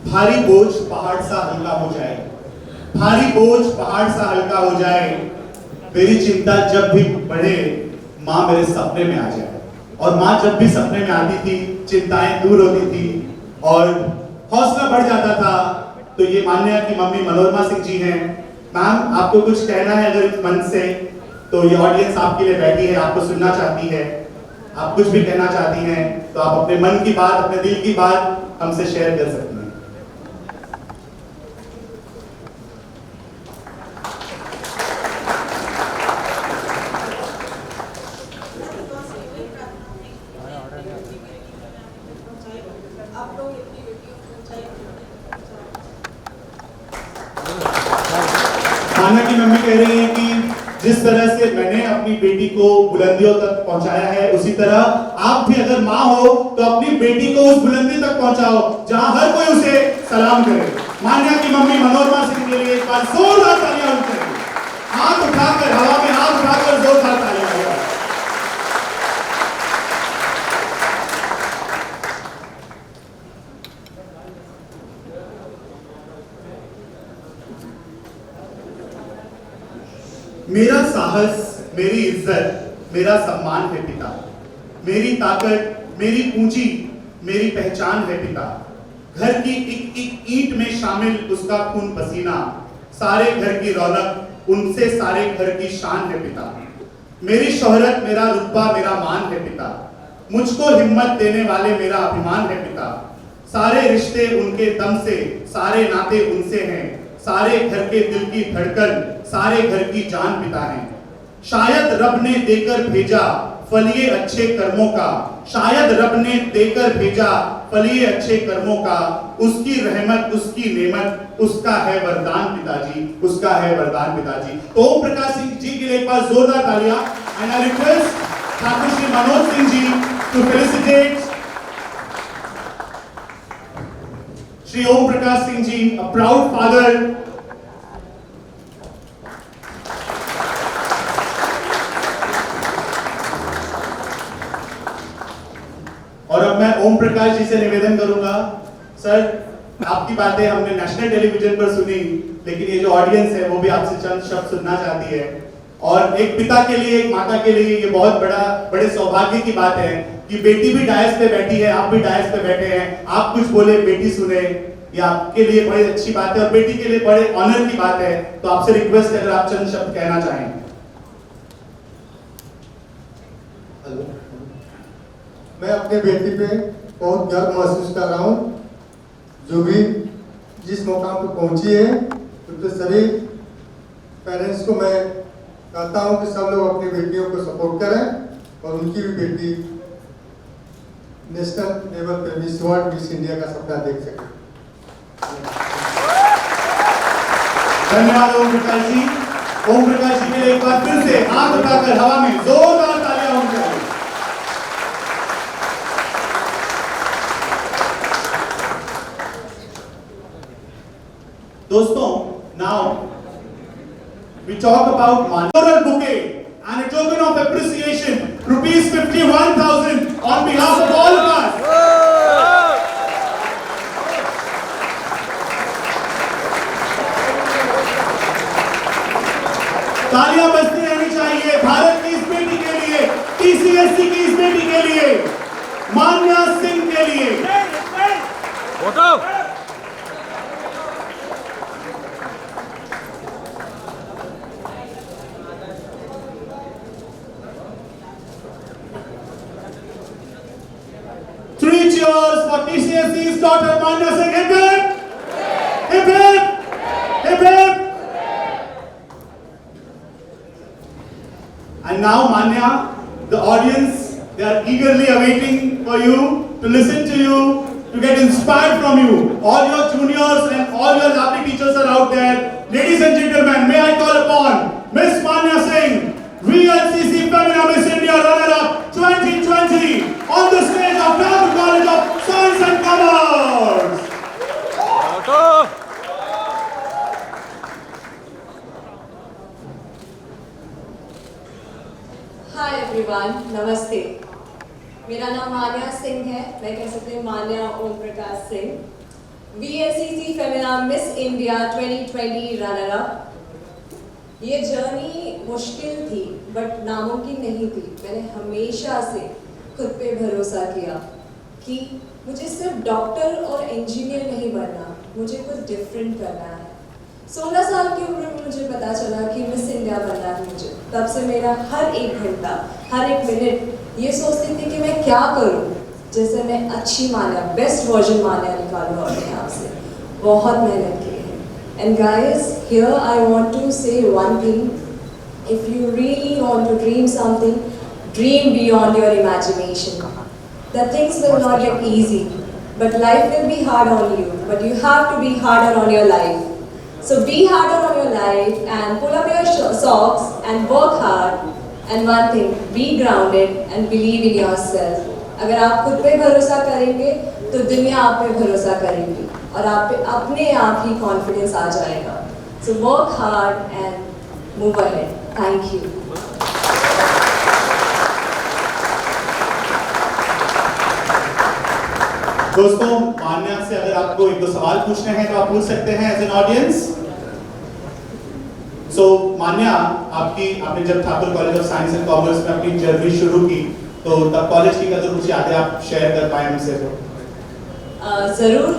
भारी बोझ पहाड़ सा हल्का हो जाए, भारी बोझ पहाड़ सा हल्का हो जाए, मेरी चिंता जब भी बढ़े माँ मेरे सपने में आ जाए। और माँ जब भी सपने में आती थी चिंताएं दूर होती थी और हौसला बढ़ जाता था। तो ये मान्या की मम्मी मनोरमा सिंह जी हैं। मैम, आपको कुछ कहना है अगर इस मन से, तो ये ऑडियंस आपके लिए बैठी है, आपको सुनना चाहती है। आप कुछ भी कहना चाहती हैं तो आप अपने मन की बात, अपने दिल की बात हमसे शेयर कर सकती हैं। मान्या की मम्मी कह रही है कि जिस तरह से मैंने अपनी बेटी को बुलंदियों तक पहुंचाया है, उसी तरह आप भी अगर माँ हो तो अपनी बेटी को उस बुलंदी तक पहुंचाओ जहां हर कोई उसे सलाम करे। मान्या की मम्मी मनोरमा सिंह के लिए एक बार जोरदार तालियां होनी चाहिए। हाथ उठाकर, हवा में हाथ उठाकर जोरदार तालियां। मेरा साहस, मेरी इज्जत, मेरा सम्मान है पिता। मेरी ताकत, मेरी पूंजी, मेरी पहचान है पिता। घर की एक एक ईंट में शामिल उसका खून पसीना, सारे घर की रौनक, उनसे सारे घर की शान है पिता। मेरी शोहरत, मेरा रुतबा, मेरा मान है पिता। मुझको हिम्मत देने वाले मेरा अभिमान है पिता। सारे रिश्ते उनके दम से, सारे नाते उनसे हैं। सारे घर के दिल की धड़कन, सारे घर की जान पिता हैं। शायद रब ने देकर भेजा फलिए अच्छे कर्मों का, शायद रब ने देकर भेजा फलिए अच्छे कर्मों का। उसकी रहमत, उसकी नेमत, उसका है वरदान पिताजी, उसका है वरदान पिताजी। तो ओम प्रकाश सिंह जी के लिए एक बार जोरदार तालियां। And I request Thakur Shri Manoj Singh ji to felicitate Shri Om Prakash Singh ji, a proud father. और अब मैं ओम प्रकाश जी से निवेदन करूंगा, सर आपकी बातें हमने नेशनल टेलीविजन पर सुनी, लेकिन ये जो ऑडियंस है वो भी आपसे चंद शब्द सुनना चाहती है। और एक पिता के लिए, एक माता के लिए ये बहुत बड़े सौभाग्य की बात है कि बेटी भी डायस पे बैठी है, आप भी डायस पे बैठे हैं। आप कुछ बोले, बेटी सुने, ये आपके लिए बड़ी अच्छी बात है और बेटी के लिए बड़े ऑनर की बात है। तो आपसे रिक्वेस्ट है अगर आप चंद शब्द कहना चाहें। हेलो, मैं अपने बेटी पे बहुत गर्व महसूस कर रहा हूँ। जो भी जिस मुकाम पे पहुंची है, तो सभी पेरेंट्स को मैं कहता हूँ कि सब लोग अपनी बेटियों को सपोर्ट करें और उनकी भी बेटी नेशनल लेवल पे मिस वर्ल्ड, मिस इंडिया का सपना देख सके। धन्यवाद ओम प्रकाश जी। ओम प्रकाश जी के लिए एक बार फिर से हाथ उठाकर हवा में जोरदार तालियां होनी चाहिए। दोस्तों, now we talk about Floral bouquet and a token of appreciation, rupees 51,000 on behalf of all of us. तालियां बजती रहनी चाहिए भारत की इस बेटी के लिए, टीसीएससी की इस बेटी के लिए, मान्या सिंह के लिए। Photo. Three cheers for TCSC's daughter Manya Singh. Hip hip! Hip hip! Hip hip! And now Manya, the audience, they are eagerly awaiting for you, to listen to you, to get inspired from you. All your juniors and all your lovely teachers are out there. Ladies and gentlemen, may I call upon Miss Manya Singh, VLCC Femina Miss India runner-up 2020 on the stage of Thakur College of Science and Commerce. Hi everyone, नमस्ते। मेरा नाम मान्या सिंह है, मैं कह सकते हैं Manya Om Prakash Singh. VLCC Femina Miss India 2020 runner up. ये journey मुश्किल थी बट नामुमकिन नहीं थी। मैंने हमेशा से खुद पे भरोसा किया कि मुझे सिर्फ डॉक्टर और इंजीनियर नहीं बनना, मुझे कुछ डिफरेंट करना है। 16 साल की उम्र में मुझे पता चला कि मिस इंडिया बनना है मुझे। तब से मेरा हर एक घंटा, हर एक मिनट ये सोचती थी कि मैं क्या करूं जैसे मैं अच्छी मान्या, बेस्ट वर्जन मान्या निकालूं अपने आप से। बहुत मेहनत की है। And guys, here I want to say one thing, if you really want to dream something, dream beyond your imagination. The things will not get easy, but life will be hard on you, but you have to be harder on your life. So be harder on your life and pull up your socks and work hard. And one thing, be grounded and believe in yourself. अगर आप खुद पे भरोसा करेंगे तो दुनिया आप पे भरोसा करेगी और आप पे अपने आप ही कॉन्फिडेंस आ जाएगा. So work hard and move ahead. Thank you. दोस्तों, मान्या से अगर आपको एक दो सवाल पूछने हैं तो आप पूछ सकते हैं एज एन ऑडियंस। सो मान्या, आपने जब Thakur college of science and commerce में अपनी जर्नी शुरू की तो तब कॉलेज की अगर कुछ यादें आप शेयर कर पाए हमसे तो? ज़रूर।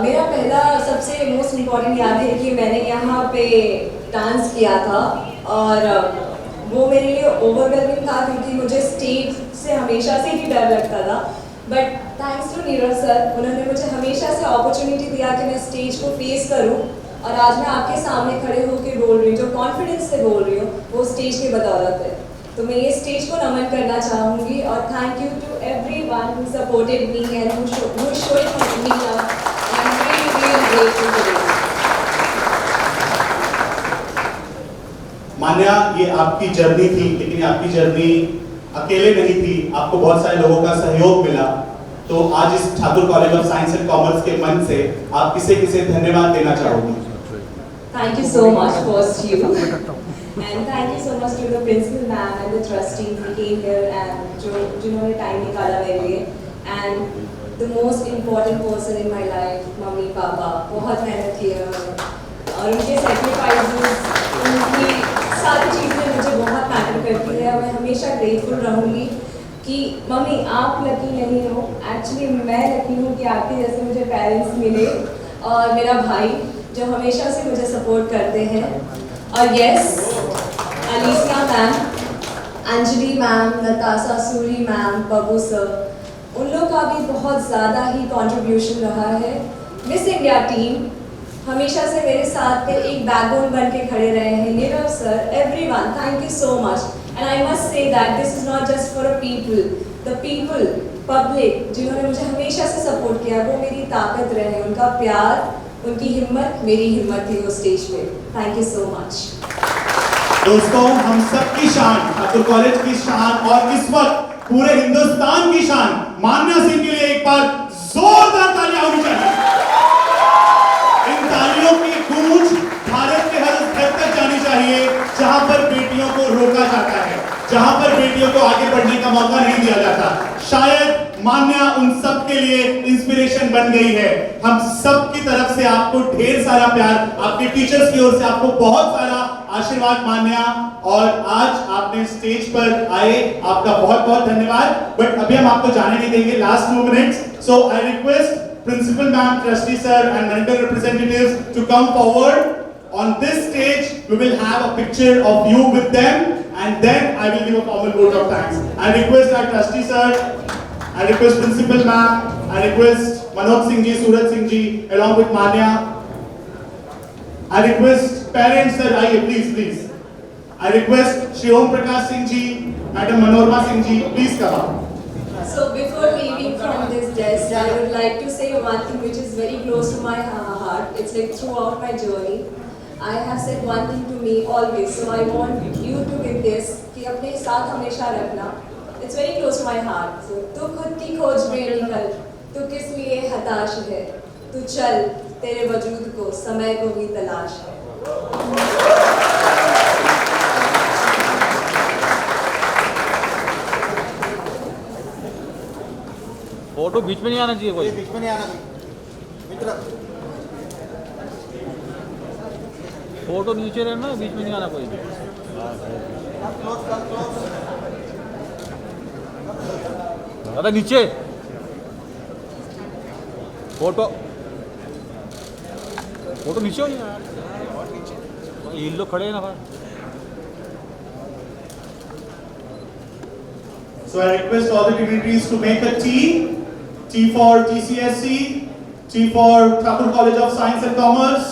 मेरा पहला सबसे मोस्ट इम्पॉर्टेंट याद है कि मैंने यहाँ पे डांस किया था और वो मेरे लिए ओवरवेलमिंग था क्योंकि मुझे स्टेज से हमेशा से ही डर लगता था। But thanks to Neeraj sir, उन्होंने मुझे हमेशा से अपॉर्चुनिटी दिया कि मैं स्टेज को फेस करूं और आज मैं आपके सामने खड़े होकर बोल रही हूँ, जो कॉन्फिडेंस से बोल रही हूँ, वो स्टेज की बदौलत है। तो मैं ये स्टेज को नमन करना चाहूँगी और thank you to everyone who supported me and who showed me love. I am really grateful today. Manya, ये आपकी जर्नी थी, लेकिन आपकी जर्नी अकेले नहीं थी, आपको बहुत सारे लोगों का सहयोग मिला। तो आज इस Thakur college of science and commerce के मंच से आप किसे किसे धन्यवाद देना चाहोगी? Thank you so much first you and thank you so much to the principal ma'am and the trustees who came here and जिन्होंने टाइम निकाला मेरे लिए, and the most important person in my life, mummy papa, बहुत मेहनत की है और उनके sacrifices, उनकी सारी चीज़ें मुझे बहुत मैटर करती है और मैं हमेशा ग्रेटफुल रहूँगी कि मम्मी आप लकी नहीं हो, एक्चुअली मैं लकी हूँ कि आपके जैसे मुझे पेरेंट्स मिले और मेरा भाई जो हमेशा से मुझे सपोर्ट करते हैं। और yes, अलीसिया ma'am, Anjali ma'am, Natasha Suri ma'am, बबू सर, उन लोग का भी बहुत ज़्यादा ही कंट्रीब्यूशन रहा है। मिस इंडिया टीम हमेशा से मेरे साथ पे एक बैकबोन बन के खड़े रहे हैं। Nirav sir, everyone, thank you so much. And I must say that this is not just for a people, the people, public जिन्होंने मुझे हमेशा से सपोर्ट किया, वो मेरी ताकत रहे। उनका प्यार, उनकी हिम्मत मेरी हिम्मत थी वो स्टेज पे। Thank you so much. दोस्तों, हम सबकी शान, ठाकुर कॉलेज की शान और इस वक्त पूरे हिंदुस्तान की शान मान्या सिंह के लिए एक बार जोरदार तालियां होनी चाहिए। इन तालियों की गूंज भारत के हर उस घर तक जानी चाहिए जहां पर बेटियों को रोका जाता है, जहां पर बेटियों को आगे बढ़ने का मौका नहीं दिया जाता। शायद मान्या उन सब के लिए इंस्पिरेशन बन गई है। हम सब की तरफ से आपको ढेर सारा प्यार, आपके टीचर्स की ओर से आपको बहुत सारा आशीर्वाद मान्या, और आज आपने स्टेज पर आए, आपका बहुत बहुत धन्यवाद। बट अभी हम आपको जाने नहीं देंगे, last 2 minutes. So I request Principal Ma'am, Trustee Sir and medical representatives to come forward. On this stage, we will have a picture of you with them and then I will give a formal vote of thanks. I request our Trustee Sir, I request Principal Ma'am, I request Manoj Singh Ji, Suraj Singh Ji along with Manya. I request parents sir, आइए please. I request Shri Om Prakash Singh Ji, Madam Manorma Singh Ji, please come up. So before leaving from this desk, I would like to say one thing which is very close to my heart. It's like throughout my journey, I have said one thing to me always. So I want you to get this कि अपने साथ हमेशा रखना. It's very close to my heart. So तू खुद की खोज में निकल, तू किस लिए हताश है, तू चल, तेरे वजूद को समय को भी तलाश है। फोटो बीच में नहीं आना चाहिए कोई। बीच में नहीं आना मित्र। फोटो नीचे रहना, बीच में नहीं आना कोई। दादा नीचे फोटो फोटो नीचे हो यार, ये लोग खड़े हैं ना भाई। So I request all the dignitaries to make a T. T for TCSC, T for Thakur College of Science and Commerce.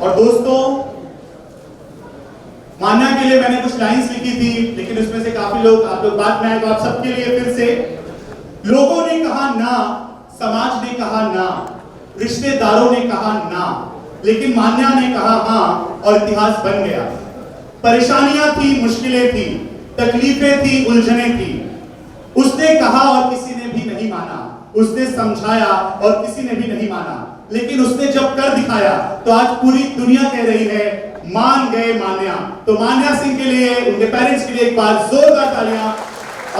और दोस्तों, मान्या के लिए मैंने कुछ लाइंस लिखी थी, लेकिन उसमें से काफी लोग, आप लोग बाद में आए, तो आप सबके लिए फिर से। लोगों ने कहा ना, समाज ने कहा ना, रिश्तेदारों ने कहा ना, लेकिन मान्या ने कहा हाँ और इतिहास बन गया। परेशानियां थी, मुश्किलें थी, तकलीफें थी, उलझनें थी। उसने कहा और किसी ने भी नहीं माना, उसने समझाया और किसी ने भी नहीं माना, लेकिन उसने जब कर दिखाया तो आज पूरी दुनिया कह रही है मान गए मान्या। तो मान्या सिंह के लिए, उनके पेरेंट्स के लिए एक बार जोरदार तालियां।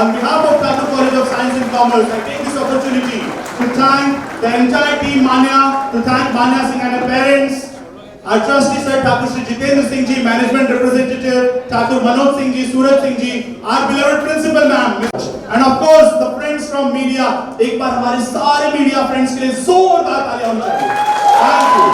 On behalf of Thakur College of Science and Commerce, I take this opportunity to thank the entire team Manya, to thank Manya Singh and her parents, our trustee sir Thakur Shri Jitendra Singh ji, management representative Thakur Manoj Singh ji, Suraj Singh ji, our beloved principal ma'am, and of course the friends from media. एक बार हमारे सारे media friends के लिए जोरदार तालियां होनी चाहिए। Thank you.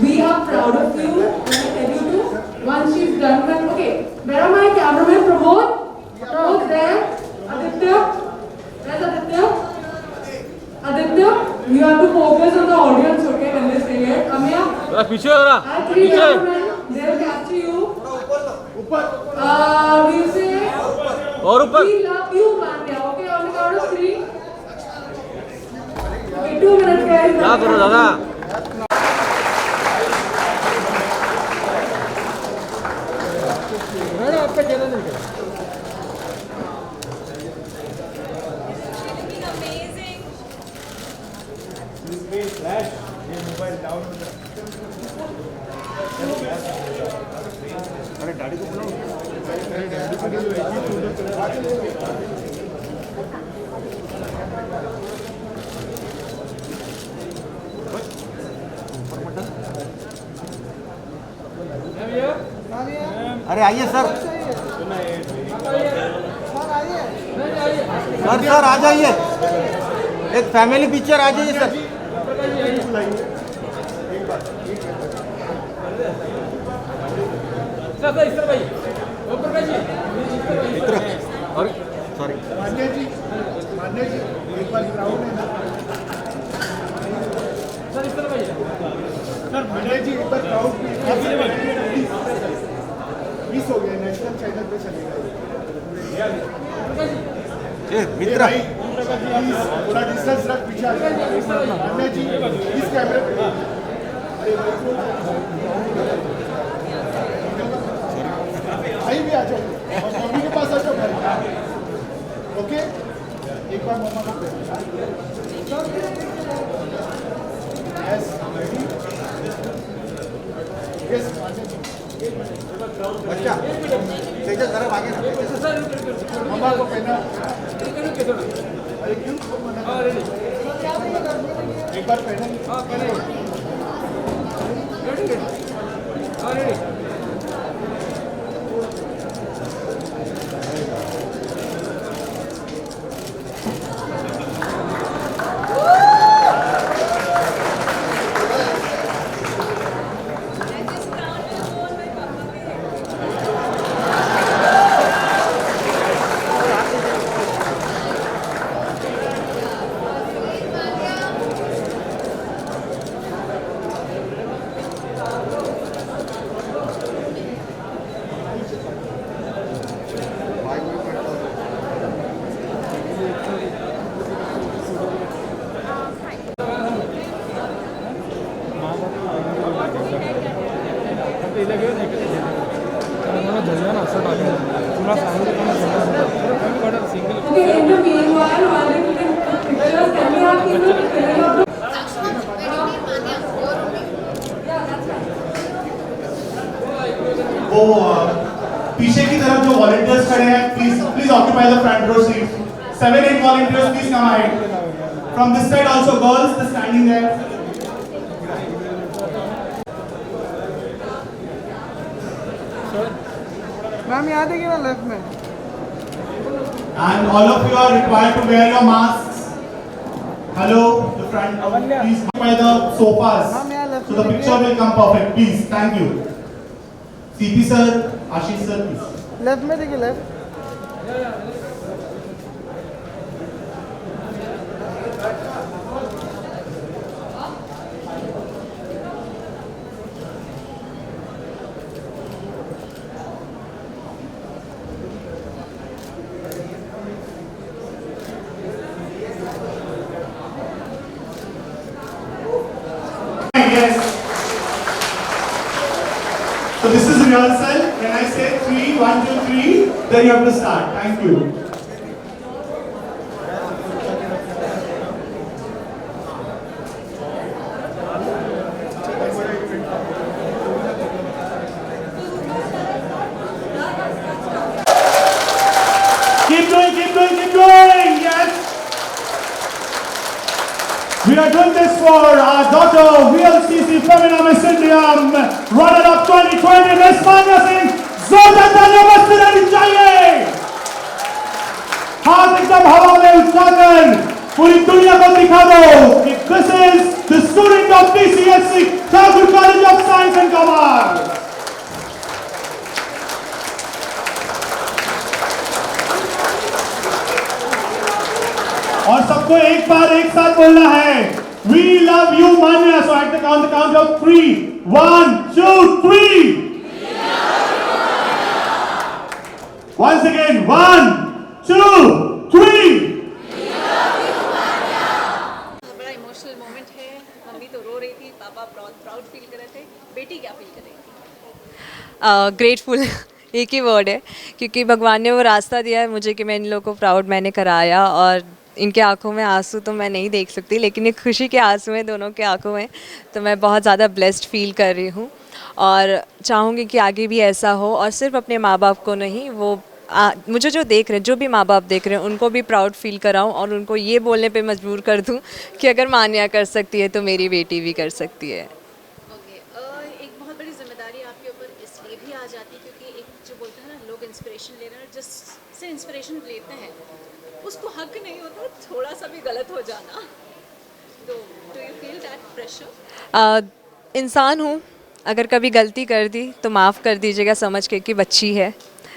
We are proud of you. When I tell you to, once she's done with, okay, where are my cameramen? Pramod? Pramod there? Aditya? Where's Aditya? Aditya, you have to focus on the audience, okay, when they say it. Amya? जरा पीछे हो रहा, I have three पीछे। cameramen. They'll capture you. We'll say, और ऊपर। we love you, Manya, okay, on the count of 3. Okay, 2 minutes, guys. क्या करो दादा? आपका चैनल है क्या? Amazing. अरे डैडी को बुलाओ। अरे आइए सर, सर आ जाइए, एक फैमिली पिक्चर आ जाइए सर। अरे सॉरी मान्या जी, एक बार ग्राउंड में सर, मान्या जी एक बार ग्राउंड में मिस हो गया, नेशनल चैनल पे चलेगा। मित्र थोड़ा डिस्टेंस रख, पीछे आ जाओ। मान्या जी इस कैमरे पे, भाई भी आ जाओ, मम्मी के पास आ जाओ भाई। ओके, एक बार मम्मा को यस यस बच्चा तेजस जरा आगे ना। मम्मा को पहना। अरे क्यों एक बार पहना। धैर्य ना असं टाकेल तुला सांगितलं वो पीछे की तरफ जो वॉलंटियर्स खड़े हैं, please occupy the front row seat. 7-8 volunteers, please come ahead. From this side also, girls, they're standing there. Ma'am यहाँ देखिए ना लेफ्ट में. And all of you are required to wear your masks. Hello, the front. Please occupy the sofas. So the picture will come perfect. Please, thank you. CP sir, Ashish sir, please. Left में देखिए left. Yes. So this is rehearsal. When I say 3, 1, 2, 3, then you have to start. Thank you. Keep going, keep going, keep going. Yes. We are doing this for our daughter, VLCC Femina Miss India, runner-up 2020, Miss Manya Singh. जोरदार तालियों बजती रहनी चाहिए. हाथ एकदम हवा में उठाकर पूरी दुनिया को दिखा दो कि this is the student of TCSC, Thakur College of Science and Commerce. और सबको एक बार एक साथ बोलना है, We love you Manya. So at the count of 3, 1, 2, 3. Once again, 1, 2, 3. बड़ा इमोशनल मोमेंट है. मम्मी तो रो रही थी, पापा प्राउड फील कर रहे थे. बेटी क्या फील कर रही थी? ग्रेटफुल एक ही वर्ड है, क्योंकि भगवान ने वो रास्ता दिया है मुझे कि मैं इन लोगों को प्राउड मैंने कराया. और इनके आंखों में आंसू तो मैं नहीं देख सकती, लेकिन एक खुशी के आंसू हैं दोनों के आंखों में. तो मैं बहुत ज़्यादा ब्लेस्ड फील कर रही हूँ और चाहूँगी कि आगे भी ऐसा हो. और सिर्फ अपने माँ बाप को नहीं, वो मुझे जो देख रहे हैं, जो भी माँ बाप देख रहे हैं, उनको भी प्राउड फील कराऊँ और उनको ये बोलने पे मजबूर कर दूँ कि अगर मान्या कर सकती है तो मेरी बेटी भी कर सकती है. ओके, एक बहुत बड़ी जिम्मेदारी आपके ऊपर इसलिए भी आ जाती है क्योंकि एक जो बोलते हैं ना, लोग इंस्पिरेशन ले रहे हैं, जिससे इंस्पिरेशन लेते हैं उसको हक नहीं होता थोड़ा सा भी गलत हो जाना. तो do you feel that pressure? इंसान हूँ, अगर कभी गलती कर दी तो माफ़ कर दीजिएगा समझ के कि बच्ची है.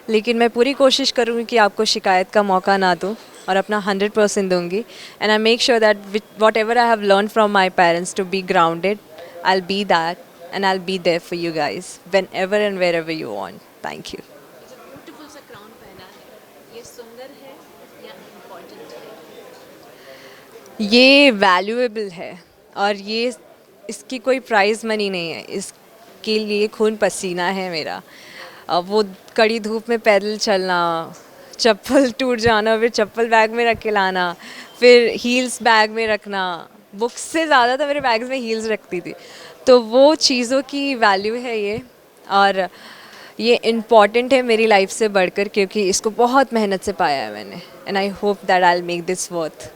लेकिन मैं पूरी कोशिश करूँगी कि आपको शिकायत का मौका ना दूँ और अपना 100% दूँगी. And I make sure that whatever I have learn from my parents to be grounded, I will be that and I will be there for you guys whenever and wherever you want. Thank you. जो beautiful सा crown पहना है, ये सुंदर है या important है? ये वैल्यूएबल है और ये इसकी कोई प्राइज़ मनी नहीं है. इसके लिए खून पसीना है मेरा. अब वो कड़ी धूप में पैदल चलना, चप्पल टूट जाना, फिर चप्पल बैग में रख के लाना, फिर हील्स बैग में रखना. बुक्स से ज़्यादा तो मेरे बैग्स में हील्स रखती थी. तो वो चीज़ों की वैल्यू है ये, और ये इम्पॉर्टेंट है मेरी लाइफ से बढ़कर, क्योंकि इसको बहुत मेहनत से पाया है मैंने. And I hope that I will make this worth.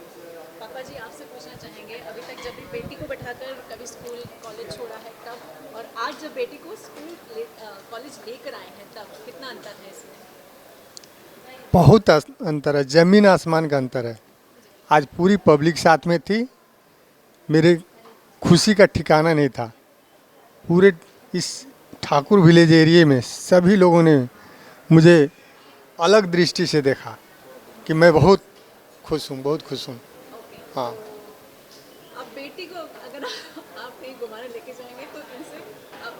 पापा जी आपसे पूछना चाहेंगे, अभी तक जब भी बेटी को बैठाकर कभी स्कूल कॉलेज छोड़ा है तब, और आज जब बेटी को स्कूल कॉलेज लेकर आए हैं तब, कितना अंतर है इसमें? बहुत अंतर है, ज़मीन आसमान का अंतर है. आज पूरी पब्लिक साथ में थी, मेरे खुशी का ठिकाना नहीं था. पूरे इस ठाकुर विलेज एरिया में सभी लोगों ने मुझे अलग दृष्टि से देखा कि मैं बहुत खुश हूँ, बहुत खुश हूँ. हाँ. अब बेटी को अगर आप कहीं घुमाने लेके जाएंगे तो इनसे आप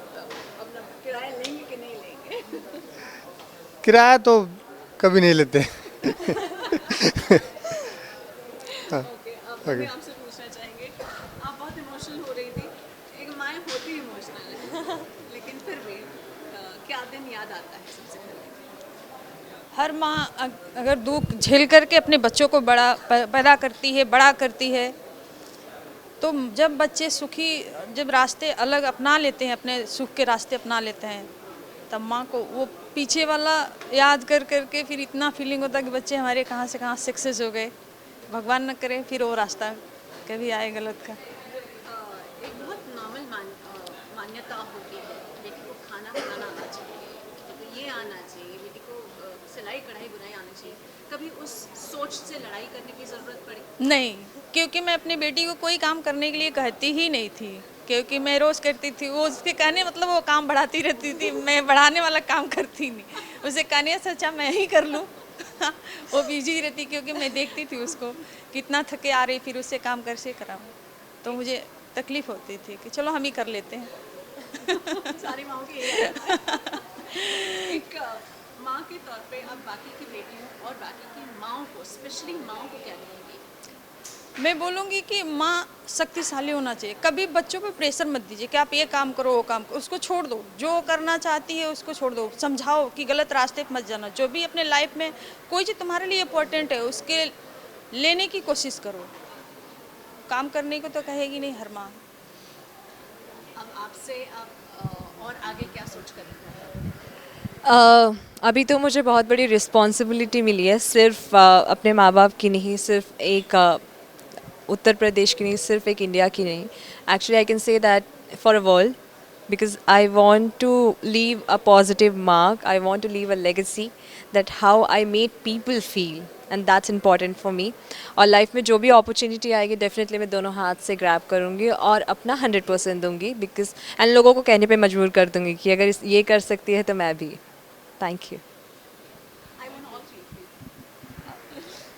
अपना किराया लेंगे कि नहीं लेंगे? किराया तो कभी नहीं लेते. हाँ. ओके, अब मैं आपसे पूछना चाहेंगे, आप बहुत इमोशनल हो रही थी. एक माँ होती ही इमोशनल है, लेकिन फिर भी क्या दिन याद आता है सबसे पहले? हर माँ अगर दुख झेल करके अपने बच्चों को बड़ा पैदा करती है, बड़ा करती है, तो जब बच्चे सुखी, जब रास्ते अलग अपना लेते हैं, अपने सुख के रास्ते अपना लेते हैं, तब माँ को वो पीछे वाला याद कर करके फिर इतना फीलिंग होता कि बच्चे हमारे कहाँ से कहाँ सक्सेस हो गए। भगवान न करे फिर वो रास्ता कभी आए गलत का। एक बहुत नॉर्मल मान्यता होती है, बेटी को खाना बनाना आना चाहिए, बेटी को ये आना चाहिए, बेटी को सिलाई कढ़ाई बुनाई आना चाहिए। कभी उस सोच से लड़ाई करने की ज़रूरत पड़ी? नहीं, क्योंकि मैं अपनी बेटी को कोई काम करने के लिए कहती ही नहीं थी, क्योंकि मैं रोज़ करती थी। वो उसके कहने मतलब वो काम बढ़ाती रहती थी, मैं बढ़ाने वाला काम करती नहीं। उसे कहने से अच्छा मैं ही कर लूँ। वो बिजी रहती, क्योंकि मैं देखती थी उसको कितना थके आ रही, फिर उससे काम कैसे कराऊँ, तो मुझे तकलीफ़ होती थी कि चलो हम ही कर लेते हैं। सारी माओं की यही है। एक माँ के तौर पे अब बाकी की बेटियों और बाकी की माओं को, स्पेशली माओं को क्या कहेंगी? मैं बोलूँगी कि माँ शक्तिशाली होना चाहिए। कभी बच्चों पे प्रेशर मत दीजिए कि आप ये काम करो वो काम करो, उसको छोड़ दो। जो करना चाहती है उसको छोड़ दो, समझाओ कि गलत रास्ते पे मत जाना। जो भी अपने लाइफ में कोई चीज़ तुम्हारे लिए इम्पोर्टेंट है उसके लेने की कोशिश करो। काम करने को तो कहेगी नहीं हर माँ। अब आपसे आप और आगे क्या सोच कर रहे हैं? अभी तो मुझे बहुत बड़ी रिस्पॉन्सिबिलिटी मिली है, सिर्फ अपने माँ बाप की नहीं, सिर्फ एक उत्तर प्रदेश की नहीं, सिर्फ एक इंडिया की नहीं। Actually I can say that for a world, because I want to leave a positive mark, I want to leave a legacy that how I made people feel, and that's important for me. और life में जो भी opportunity आएगी definitely मैं दोनों हाथ से grab करूँगी और अपना 100% दूंगी, बिकॉज एंड लोगों को कहने पे मजबूर कर दूंगी कि अगर ये कर सकती है तो मैं भी। Thank you.